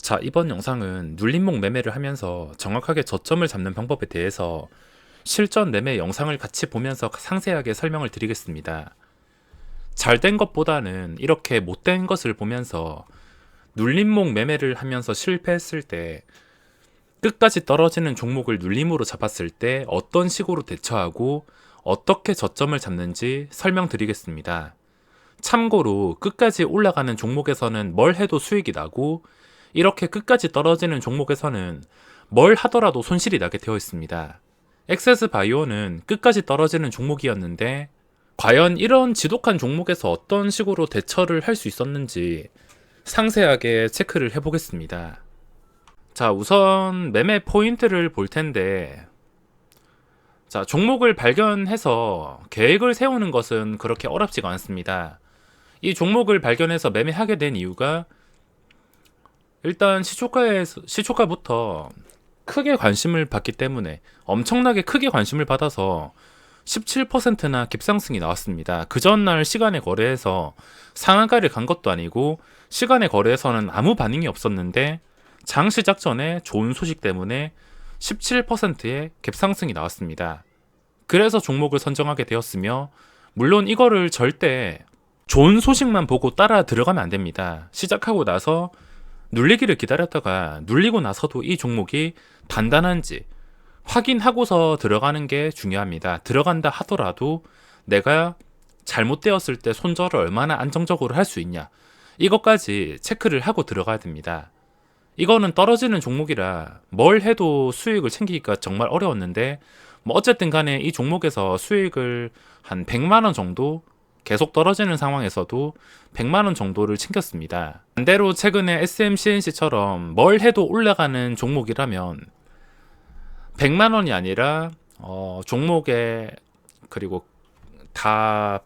자, 이번 영상은 눌림목 매매를 하면서 정확하게 저점을 잡는 방법에 대해서 실전 매매 영상을 같이 보면서 상세하게 설명을 드리겠습니다. 잘된 것보다는 이렇게 못된 것을 보면서 눌림목 매매를 하면서 실패했을 때 끝까지 떨어지는 종목을 눌림으로 잡았을 때 어떤 식으로 대처하고 어떻게 저점을 잡는지 설명드리겠습니다. 참고로 끝까지 올라가는 종목에서는 뭘 해도 수익이 나고 이렇게 끝까지 떨어지는 종목에서는 뭘 하더라도 손실이 나게 되어 있습니다. 엑세스 바이오는 끝까지 떨어지는 종목이었는데 과연 이런 지독한 종목에서 어떤 식으로 대처를 할 수 있었는지 상세하게 체크를 해보겠습니다. 자, 우선 매매 포인트를 볼 텐데, 자, 종목을 발견해서 계획을 세우는 것은 그렇게 어렵지가 않습니다. 이 종목을 발견해서 매매하게 된 이유가 일단 시초가부터 크게 관심을 받기 때문에 엄청나게 크게 관심을 받아서 17%나 갭상승이 나왔습니다. 그 전날 시간에 거래해서 상한가를 간 것도 아니고 시간에 거래해서는 아무 반응이 없었는데 장 시작 전에 좋은 소식 때문에 17%의 갭상승이 나왔습니다. 그래서 종목을 선정하게 되었으며, 물론 이거를 절대 좋은 소식만 보고 따라 들어가면 안 됩니다. 시작하고 나서 눌리기를 기다렸다가 눌리고 나서도 이 종목이 단단한지 확인하고서 들어가는 게 중요합니다. 들어간다 하더라도 내가 잘못되었을 때 손절을 얼마나 안정적으로 할 수 있냐, 이것까지 체크를 하고 들어가야 됩니다. 이거는 떨어지는 종목이라 뭘 해도 수익을 챙기기가 정말 어려웠는데, 뭐 어쨌든 간에 이 종목에서 수익을 한 100만원 정도, 계속 떨어지는 상황에서도 100만원 정도를 챙겼습니다. 반대로 최근에 SMCNC처럼 뭘 해도 올라가는 종목이라면 100만원이 아니라 종목에, 그리고 다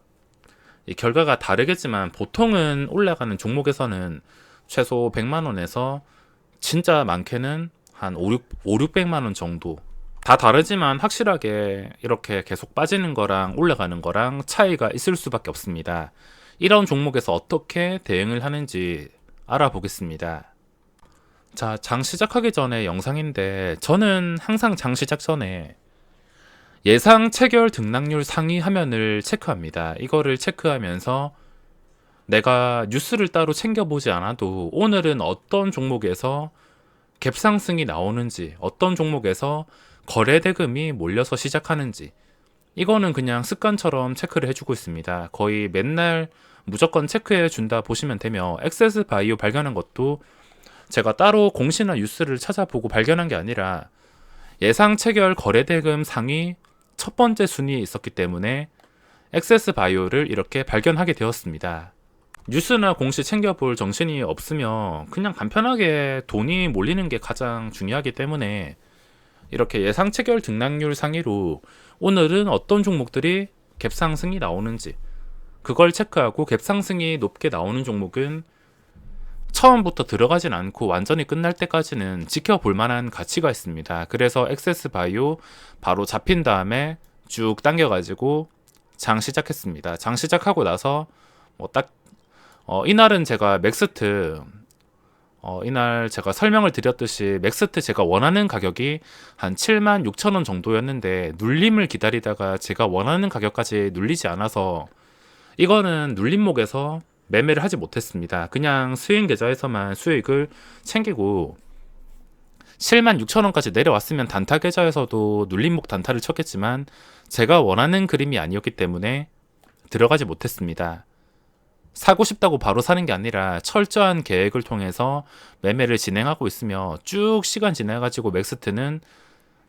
이 결과가 다르겠지만 보통은 올라가는 종목에서는 최소 100만원에서 진짜 많게는 한 600만원 정도, 다 다르지만 확실하게 이렇게 계속 빠지는 거랑 올라가는 거랑 차이가 있을 수밖에 없습니다. 이런 종목에서 어떻게 대응을 하는지 알아보겠습니다. 자, 장 시작하기 전에 영상인데, 저는 항상 장 시작 전에 예상 체결 등락률 상위 화면을 체크합니다. 이거를 체크하면서 내가 뉴스를 따로 챙겨보지 않아도 오늘은 어떤 종목에서 갭상승이 나오는지, 어떤 종목에서 거래 대금이 몰려서 시작하는지, 이거는 그냥 습관처럼 체크를 해주고 있습니다. 거의 맨날 무조건 체크해 준다 보시면 되며, 엑세스 바이오 발견한 것도 제가 따로 공시나 뉴스를 찾아보고 발견한 게 아니라 예상 체결 거래 대금 상위 첫 번째 순위에 있었기 때문에 엑세스 바이오를 이렇게 발견하게 되었습니다. 뉴스나 공시 챙겨볼 정신이 없으면 그냥 간편하게 돈이 몰리는 게 가장 중요하기 때문에 이렇게 예상 체결 등락률 상위로 오늘은 어떤 종목들이 갭상승이 나오는지 그걸 체크하고, 갭상승이 높게 나오는 종목은 처음부터 들어가진 않고 완전히 끝날 때까지는 지켜볼 만한 가치가 있습니다. 그래서 엑세스 바이오 바로 잡힌 다음에 쭉 당겨가지고 장 시작했습니다. 장 시작하고 나서 이날은 제가 맥스트, 이날 제가 설명을 드렸듯이 맥스트 제가 원하는 가격이 한 76,000원 정도였는데 눌림을 기다리다가 제가 원하는 가격까지 눌리지 않아서 이거는 눌림목에서 매매를 하지 못했습니다. 그냥 스윙 계좌에서만 수익을 챙기고 76,000원까지 내려왔으면 단타 계좌에서도 눌림목 단타를 쳤겠지만 제가 원하는 그림이 아니었기 때문에 들어가지 못했습니다. 사고 싶다고 바로 사는 게 아니라 철저한 계획을 통해서 매매를 진행하고 있으며, 쭉 시간 지나가지고 맥스트는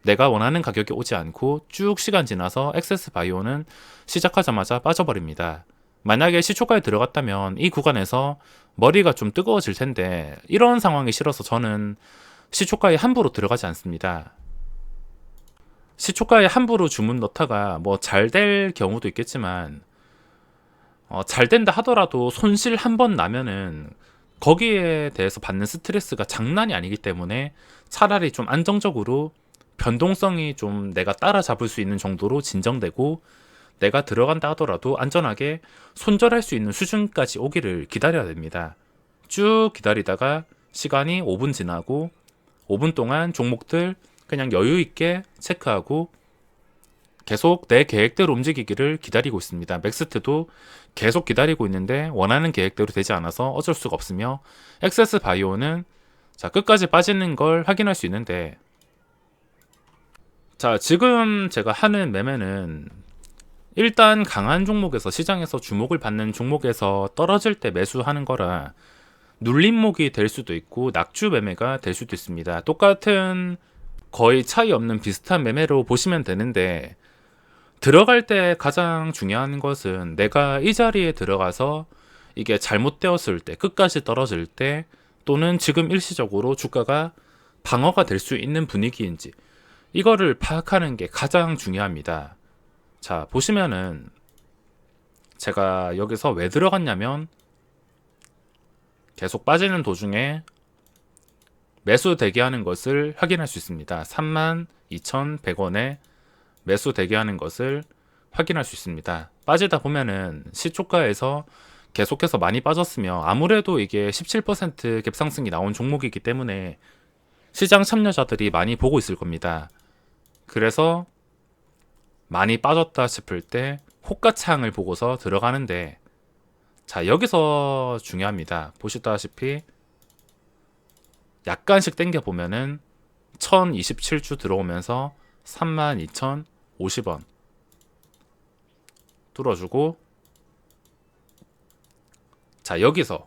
내가 원하는 가격이 오지 않고 쭉 시간 지나서 엑세스 바이오는 시작하자마자 빠져버립니다. 만약에 시초가에 들어갔다면 이 구간에서 머리가 좀 뜨거워질 텐데, 이런 상황이 싫어서 저는 시초가에 함부로 들어가지 않습니다. 시초가에 함부로 주문 넣다가 뭐 잘 될 경우도 있겠지만 잘 된다 하더라도 손실 한 번 나면은 거기에 대해서 받는 스트레스가 장난이 아니기 때문에 차라리 좀 안정적으로 변동성이 좀 내가 따라잡을 수 있는 정도로 진정되고 내가 들어간다 하더라도 안전하게 손절할 수 있는 수준까지 오기를 기다려야 됩니다. 쭉 기다리다가 시간이 5분 지나고 5분 동안 종목들 그냥 여유 있게 체크하고 계속 내 계획대로 움직이기를 기다리고 있습니다. 맥스트도 계속 기다리고 있는데 원하는 계획대로 되지 않아서 어쩔 수가 없으며, 엑세스 바이오는 자, 끝까지 빠지는 걸 확인할 수 있는데, 자, 지금 제가 하는 매매는 일단 강한 종목에서, 시장에서 주목을 받는 종목에서 떨어질 때 매수하는 거라 눌림목이 될 수도 있고 낙주 매매가 될 수도 있습니다. 똑같은, 거의 차이 없는 비슷한 매매로 보시면 되는데, 들어갈 때 가장 중요한 것은 내가 이 자리에 들어가서 이게 잘못되었을 때, 끝까지 떨어질 때, 또는 지금 일시적으로 주가가 방어가 될 수 있는 분위기인지, 이거를 파악하는 게 가장 중요합니다. 자, 보시면은 제가 여기서 왜 들어갔냐면, 계속 빠지는 도중에 매수 대기하는 것을 확인할 수 있습니다. 32,100원에 매수 대기하는 것을 확인할 수 있습니다. 빠지다 보면은 시초가에서 계속해서 많이 빠졌으며, 아무래도 이게 17% 갭상승이 나온 종목이기 때문에 시장 참여자들이 많이 보고 있을 겁니다. 그래서 많이 빠졌다 싶을 때 호가창을 보고서 들어가는데, 자, 여기서 중요합니다. 보시다시피 약간씩 당겨 보면은 1027주 들어오면서 32,050원 뚫어주고, 자, 여기서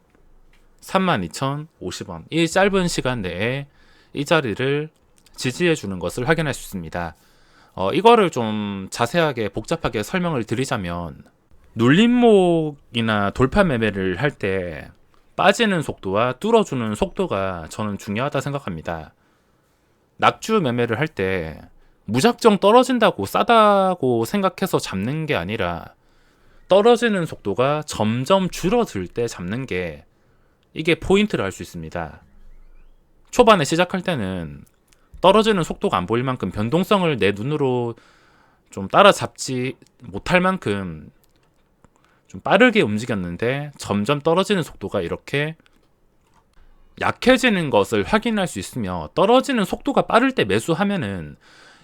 32,050원, 이 짧은 시간 내에 이 자리를 지지해 주는 것을 확인할 수 있습니다. 이거를 좀 자세하게 복잡하게 설명을 드리자면, 눌림목이나 돌파 매매를 할 때 빠지는 속도와 뚫어주는 속도가 저는 중요하다 생각합니다. 낙주 매매를 할 때 무작정 떨어진다고 싸다고 생각해서 잡는 게 아니라, 떨어지는 속도가 점점 줄어들 때 잡는 게, 이게 포인트를 할 수 있습니다. 초반에 시작할 때는 떨어지는 속도가 안 보일 만큼, 변동성을 내 눈으로 좀 따라잡지 못할 만큼 좀 빠르게 움직였는데, 점점 떨어지는 속도가 이렇게 약해지는 것을 확인할 수 있으며, 떨어지는 속도가 빠를 때 매수하면은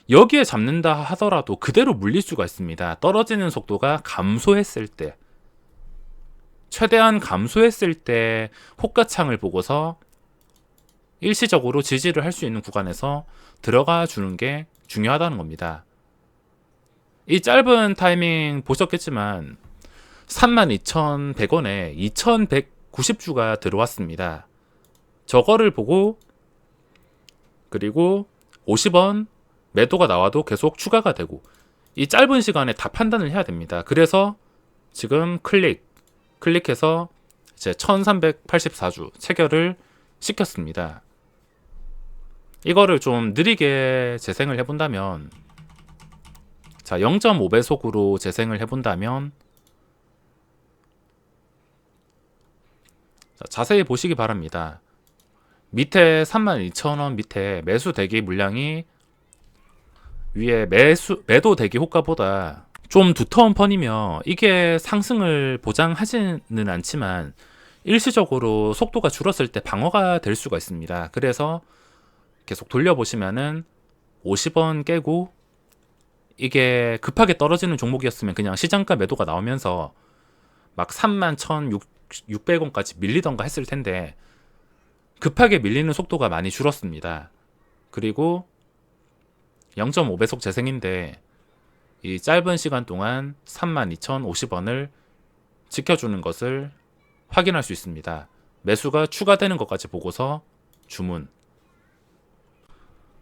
여기에 잡는다 하더라도 그대로 물릴 수가 있습니다. 떨어지는 속도가 감소했을 때, 최대한 감소했을 때 호가창을 보고서 일시적으로 지지를 할 수 있는 구간에서 들어가 주는 게 중요하다는 겁니다. 이 짧은 타이밍 보셨겠지만 32,100원에 2,190주가 들어왔습니다. 저거를 보고, 그리고 50원 매도가 나와도 계속 추가가 되고, 이 짧은 시간에 다 판단을 해야 됩니다. 그래서 지금 클릭해서 이제 1384주 체결을 시켰습니다. 이거를 좀 느리게 재생을 해본다면, 자, 0.5배속으로 재생을 해본다면, 자, 자세히 보시기 바랍니다. 밑에 32,000원 밑에 매수 대기 물량이 위에 매도 대기 호가보다 좀 두터운 편이며, 이게 상승을 보장하지는 않지만 일시적으로 속도가 줄었을 때 방어가 될 수가 있습니다. 그래서 계속 돌려보시면은 50원 깨고, 이게 급하게 떨어지는 종목이었으면 그냥 시장가 매도가 나오면서 막 31,600원까지 밀리던가 했을 텐데, 급하게 밀리는 속도가 많이 줄었습니다. 그리고 0.5배속 재생인데, 이 짧은 시간 동안 32,050원을 지켜주는 것을 확인할 수 있습니다. 매수가 추가되는 것까지 보고서 주문.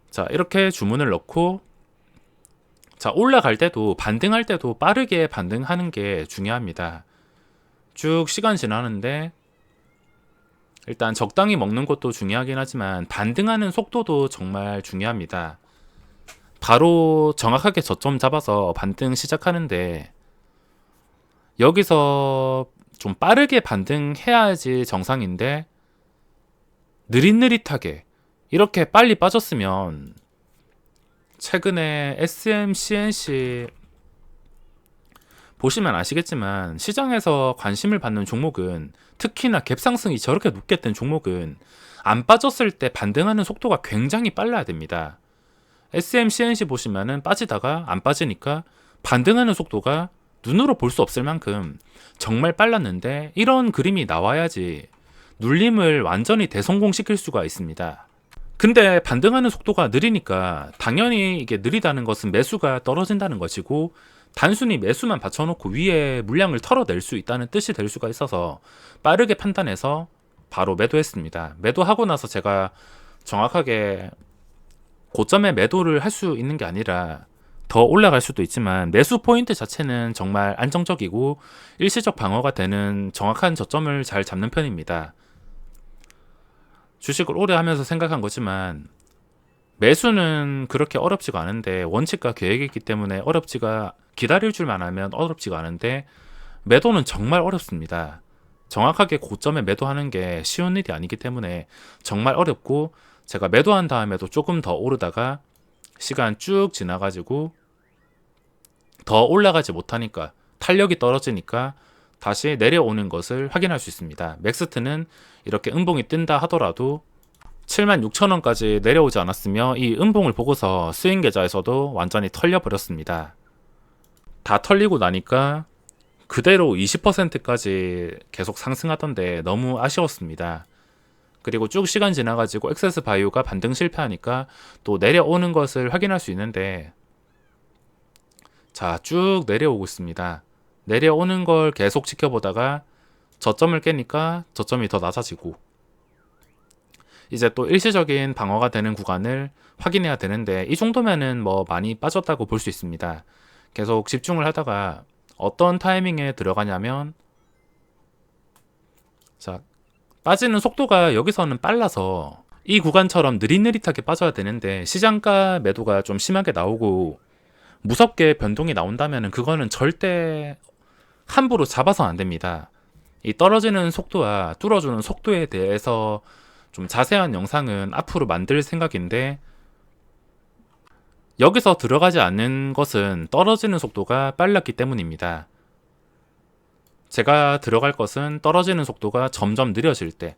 자, 이렇게 주문을 넣고, 자, 올라갈 때도 반등할 때도 빠르게 반등하는 게 중요합니다. 쭉 시간 지나는데 일단 적당히 먹는 것도 중요하긴 하지만 반등하는 속도도 정말 중요합니다. 바로 정확하게 저점 잡아서 반등 시작하는데, 여기서 좀 빠르게 반등해야지 정상인데, 느릿느릿하게 이렇게 빨리 빠졌으면, 최근에 SM, CNC 보시면 아시겠지만 시장에서 관심을 받는 종목은, 특히나 갭상승이 저렇게 높게 된 종목은 안 빠졌을 때 반등하는 속도가 굉장히 빨라야 됩니다. SMCNC 보시면은 빠지다가 안 빠지니까 반등하는 속도가 눈으로 볼 수 없을 만큼 정말 빨랐는데, 이런 그림이 나와야지 눌림을 완전히 대성공시킬 수가 있습니다. 근데 반등하는 속도가 느리니까 당연히 이게 느리다는 것은 매수가 떨어진다는 것이고, 단순히 매수만 받쳐놓고 위에 물량을 털어낼 수 있다는 뜻이 될 수가 있어서 빠르게 판단해서 바로 매도했습니다. 매도하고 나서 제가 정확하게 고점에 매도를 할 수 있는 게 아니라 더 올라갈 수도 있지만, 매수 포인트 자체는 정말 안정적이고 일시적 방어가 되는 정확한 저점을 잘 잡는 편입니다. 주식을 오래 하면서 생각한 거지만, 매수는 그렇게 어렵지가 않은데, 원칙과 계획이 있기 때문에 기다릴 줄만 알면 어렵지가 않은데, 매도는 정말 어렵습니다. 정확하게 고점에 매도하는 게 쉬운 일이 아니기 때문에 정말 어렵고, 제가 매도한 다음에도 조금 더 오르다가 시간 쭉 지나가지고 더 올라가지 못하니까, 탄력이 떨어지니까 다시 내려오는 것을 확인할 수 있습니다. 맥스트는 이렇게 음봉이 뜬다 하더라도 76,000원까지 내려오지 않았으며, 이 음봉을 보고서 스윙 계좌에서도 완전히 털려버렸습니다. 다 털리고 나니까 그대로 20%까지 계속 상승하던데 너무 아쉬웠습니다. 그리고 쭉 시간 지나가지고 엑세스 바이오가 반등 실패하니까 또 내려오는 것을 확인할 수 있는데, 자, 쭉 내려오고 있습니다. 내려오는 걸 계속 지켜보다가 저점을 깨니까 저점이 더 낮아지고, 이제 또 일시적인 방어가 되는 구간을 확인해야 되는데, 이 정도면은 뭐 많이 빠졌다고 볼 수 있습니다. 계속 집중을 하다가 어떤 타이밍에 들어가냐면, 자, 빠지는 속도가 여기서는 빨라서 이 구간처럼 느릿느릿하게 빠져야 되는데, 시장가 매도가 좀 심하게 나오고 무섭게 변동이 나온다면 그거는 절대 함부로 잡아서 안 됩니다. 이 떨어지는 속도와 뚫어주는 속도에 대해서 좀 자세한 영상은 앞으로 만들 생각인데, 여기서 들어가지 않는 것은 떨어지는 속도가 빨랐기 때문입니다. 제가 들어갈 것은 떨어지는 속도가 점점 느려질 때,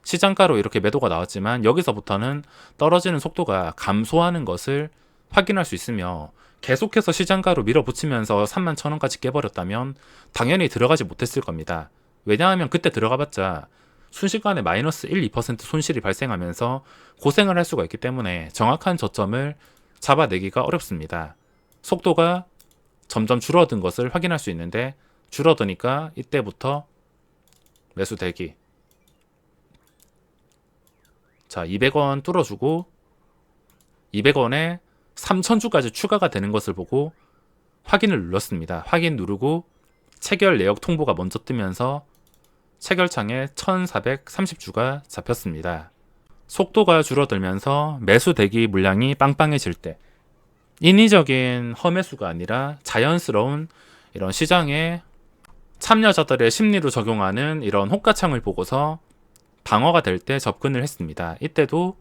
시장가로 이렇게 매도가 나왔지만 여기서부터는 떨어지는 속도가 감소하는 것을 확인할 수 있으며, 계속해서 시장가로 밀어붙이면서 31,000원까지 깨버렸다면 당연히 들어가지 못했을 겁니다. 왜냐하면 그때 들어가봤자 순식간에 마이너스 1, 2% 손실이 발생하면서 고생을 할 수가 있기 때문에 정확한 저점을 잡아내기가 어렵습니다. 속도가 점점 줄어든 것을 확인할 수 있는데, 줄어드니까 이때부터 매수 대기. 자, 200원 뚫어주고 200원에 3000주까지 추가가 되는 것을 보고 확인을 눌렀습니다. 확인 누르고 체결 내역 통보가 먼저 뜨면서 체결창에 1430주가 잡혔습니다. 속도가 줄어들면서 매수 대기 물량이 빵빵해질 때, 인위적인 허매수가 아니라 자연스러운 이런 시장의 참여자들의 심리로 적용하는 이런 호가창을 보고서 방어가 될 때 접근을 했습니다. 이때도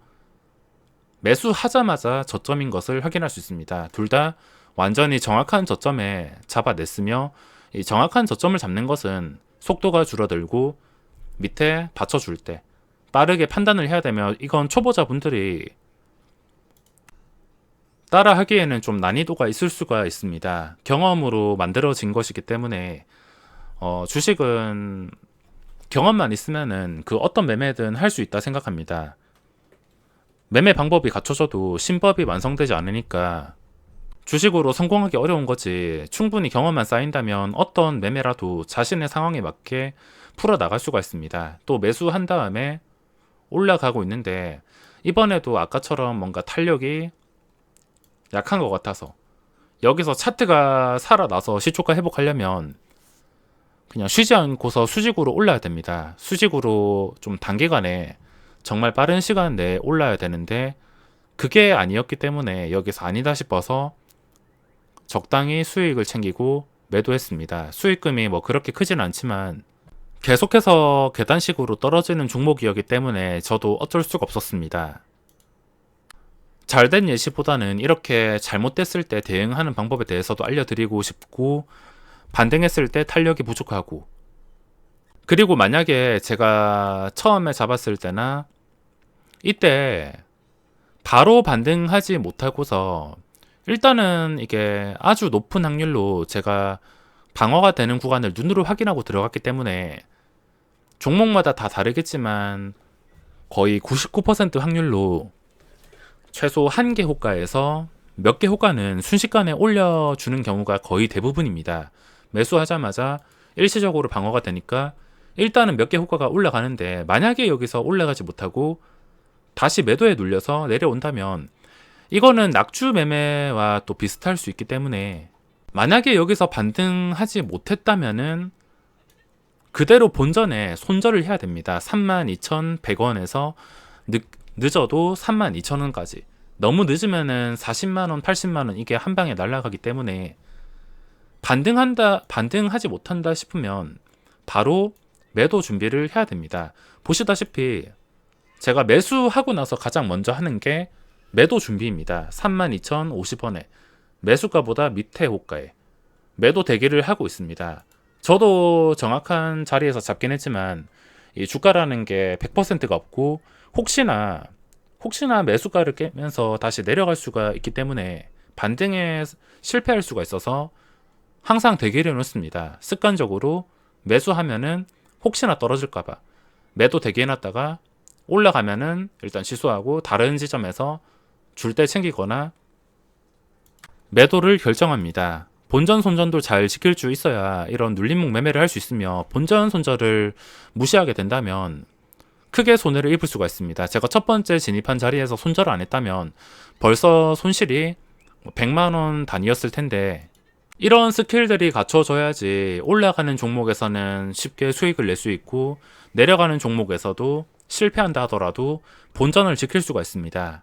매수하자마자 저점인 것을 확인할 수 있습니다. 둘 다 완전히 정확한 저점에 잡아냈으며, 이 정확한 저점을 잡는 것은 속도가 줄어들고 밑에 받쳐줄 때 빠르게 판단을 해야 되며, 이건 초보자분들이 따라 하기에는 좀 난이도가 있을 수가 있습니다. 경험으로 만들어진 것이기 때문에 주식은 경험만 있으면은 그 어떤 매매든 할 수 있다 생각합니다. 매매 방법이 갖춰져도 신법이 완성되지 않으니까 주식으로 성공하기 어려운 거지, 충분히 경험만 쌓인다면 어떤 매매라도 자신의 상황에 맞게 풀어나갈 수가 있습니다. 또 매수한 다음에 올라가고 있는데, 이번에도 아까처럼 뭔가 탄력이 약한 것 같아서 여기서 차트가 살아나서 시초가 회복하려면 그냥 쉬지 않고서 수직으로 올라야 됩니다. 수직으로 좀 단기간에 정말 빠른 시간 내에 올라야 되는데, 그게 아니었기 때문에 여기서 아니다 싶어서 적당히 수익을 챙기고 매도했습니다. 수익금이 뭐 그렇게 크진 않지만 계속해서 계단식으로 떨어지는 종목이었기 때문에 저도 어쩔 수가 없었습니다. 잘된 예시보다는 이렇게 잘못됐을 때 대응하는 방법에 대해서도 알려드리고 싶고, 반등했을 때 탄력이 부족하고, 그리고 만약에 제가 처음에 잡았을 때나 이때 바로 반등하지 못하고서 일단은 이게 아주 높은 확률로 제가 방어가 되는 구간을 눈으로 확인하고 들어갔기 때문에 종목마다 다 다르겠지만 거의 99% 확률로 최소 한 개 호가에서 몇 개 호가는 순식간에 올려주는 경우가 거의 대부분입니다. 매수하자마자 일시적으로 방어가 되니까 일단은 몇 개 호가가 올라가는데, 만약에 여기서 올라가지 못하고 다시 매도에 눌려서 내려온다면 이거는 낙주 매매와 또 비슷할 수 있기 때문에, 만약에 여기서 반등하지 못했다면은 그대로 본전에 손절을 해야 됩니다. 32,100원에서 늦어도 32,000원까지. 너무 늦으면은 40만원, 80만원 이게 한 방에 날아가기 때문에 반등하지 못한다 싶으면 바로 매도 준비를 해야 됩니다. 보시다시피 제가 매수하고 나서 가장 먼저 하는 게 매도 준비입니다. 32,050원에 매수가보다 밑에 호가에 매도 대기를 하고 있습니다. 저도 정확한 자리에서 잡긴 했지만 이 주가라는 게 100%가 없고 혹시나 매수가를 깨면서 다시 내려갈 수가 있기 때문에 반등에 실패할 수가 있어서 항상 대기를 해놓습니다. 습관적으로 매수하면은 혹시나 떨어질까봐 매도 대기해놨다가 올라가면은 일단 취소하고 다른 지점에서 줄 때 챙기거나 매도를 결정합니다. 본전 손전도 잘 지킬 줄 있어야 이런 눌림목 매매를 할 수 있으며, 본전 손절을 무시하게 된다면 크게 손해를 입을 수가 있습니다. 제가 첫 번째 진입한 자리에서 손절을 안 했다면 벌써 손실이 100만원 단위였을 텐데, 이런 스킬들이 갖춰져야지 올라가는 종목에서는 쉽게 수익을 낼 수 있고 내려가는 종목에서도 실패한다 하더라도 본전을 지킬 수가 있습니다.